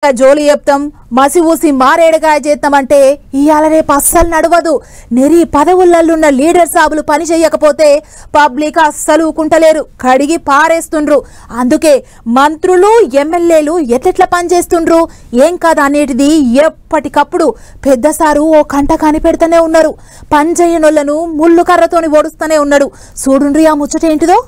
జోలి చెప్తాం మసి ఊసి మారేడుగా చేస్తామంటే ఇయాల రేపు అస్సలు నడవదు. నెరి పదవులలున్న లీడర్ సాబులు పని చేయకపోతే పబ్లిక్ అస్సలు ఊకుంటలేరు, కడిగి పారేస్తుండ్రు. అందుకే మంత్రులు ఎమ్మెల్యేలు ఎట్లా పనిచేస్తుండ్రు ఏం కాదు అనేటిది ఎప్పటికప్పుడు పెద్ద సారు ఓ కంట కనిపెడుతూనే ఉన్నారు. పని చేయనోళ్లను ముళ్ళు కర్రతోని ఓడుస్తూనే ఉన్నాడు. చూడుండ్రి ఆ ముచ్చటేంటిదో.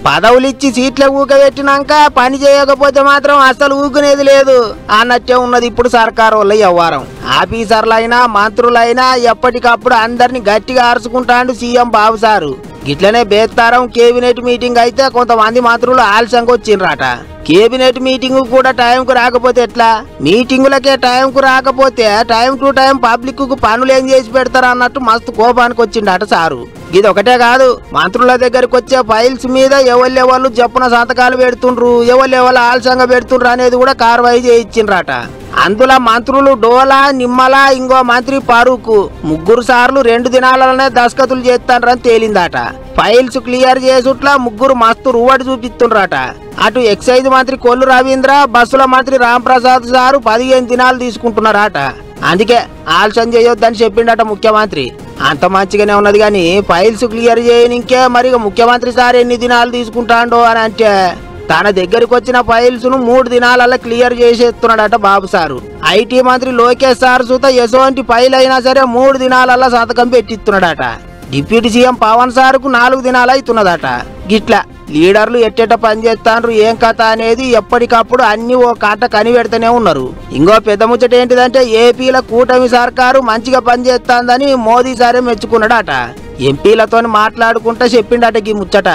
పదవులిచ్చి సీట్ల ఊకబెట్టినాక పని చేయకపోతే మాత్రం అసలు ఊకునేది లేదు అన్నట్టే ఉన్నది ఇప్పుడు సర్కారు వాళ్ళ వ్యవహారం. ఆఫీసర్లైనా మంత్రులైనా ఎప్పటికప్పుడు అందరిని గట్టిగా అరుచుకుంటాడు సీఎం బాబు సారు. గిట్లనే బేత్తారం కేబినెట్ మీటింగ్ అయితే కొంతమంది మంత్రులు ఆలస్యంగా వచ్చిండ్రట. కేబినెట్ మీటింగ్ కూడా టైంకు రాకపోతే ఎట్లా? మీటింగులకే టైంకు రాకపోతే టైం టు టైం పబ్లిక్ కు పనులు ఏం చేసి పెడతారు అన్నట్టు మస్తు కోపానికి వచ్చిండట సారు. ఇది ఒకటే కాదు, మంత్రుల దగ్గరికి వచ్చే ఫైల్స్ మీద ఎవరు చెప్పున సంతకాలు పెడుతుండ్రు, ఎవరు ఆలస్యంగా పెడుతుండ్రు అనేది కూడా కార్వాయి చేయించిండ్రట. అందులో మంత్రులు డోలా, నిమ్మల, ఇంకో మంత్రి ఫారూక్ ముగ్గురు సార్లు 2 దినాలనే దస్కతులు చేస్తారని తేలిందట. ఫైల్స్ క్లియర్ చేసుట్లా ముగ్గురు మస్తు రువాడు చూపిస్తుండ్రట. అటు ఎక్సైజ్ మంత్రి కొల్లు రవీంద్ర, బస్సుల మంత్రి రాంప్రసాద్ సారు 15 దినాలు తీసుకుంటున్నారట. అందుకే ఆలస్యం చేయొద్దని చెప్పిండట ముఖ్యమంత్రి. అంత మంచిగానే ఉన్నది కానీ ఫైల్స్ క్లియర్ చేయనికే మరి ముఖ్యమంత్రి సార్ ఎన్ని దినాలు తీసుకుంటాడో అని అంటే తన దగ్గరికి వచ్చిన ఫైల్స్ ను 3 దినాలలో క్లియర్ చేసేస్తున్నాడట బాబు సారు. ఐటీ మంత్రి లోకేష్ సార్ సుత ఎటువంటి ఫైల్ అయినా సరే 3 దినాలలో సంతకం పెట్టిస్తున్నాడట. డిప్యూటీ సీఎం పవన్ సార్కు 4 దినాలు అవుతున్నదట. గిట్లా లీడర్లు ఎట్టెట పనిచేస్తాండ్రు ఏం కథ అనేది ఎప్పటికప్పుడు అన్ని ఓ కాట కనిపెడుతూనే ఉన్నారు. ఇంకో పెద్ద ముచ్చట ఏంటిదంటే ఏపీల కూటమి సర్కారు మంచిగా పనిచేస్తాందని మోదీ సారే మెచ్చుకున్నాడట. ఎంపీలతో మాట్లాడుకుంటా చెప్పిండట ఈ ముచ్చట.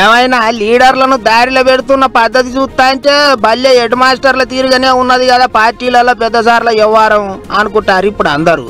ఏమైనా లీడర్లను దారిలో పెడుతున్న పద్ధతి చూస్తా అంటే బల్లె హెడ్ మాస్టర్ల తీరుగానే ఉన్నది కదా పార్టీలలో పెద్ద సార్ల వ్యవహారం అనుకుంటారు ఇప్పుడు అందరూ.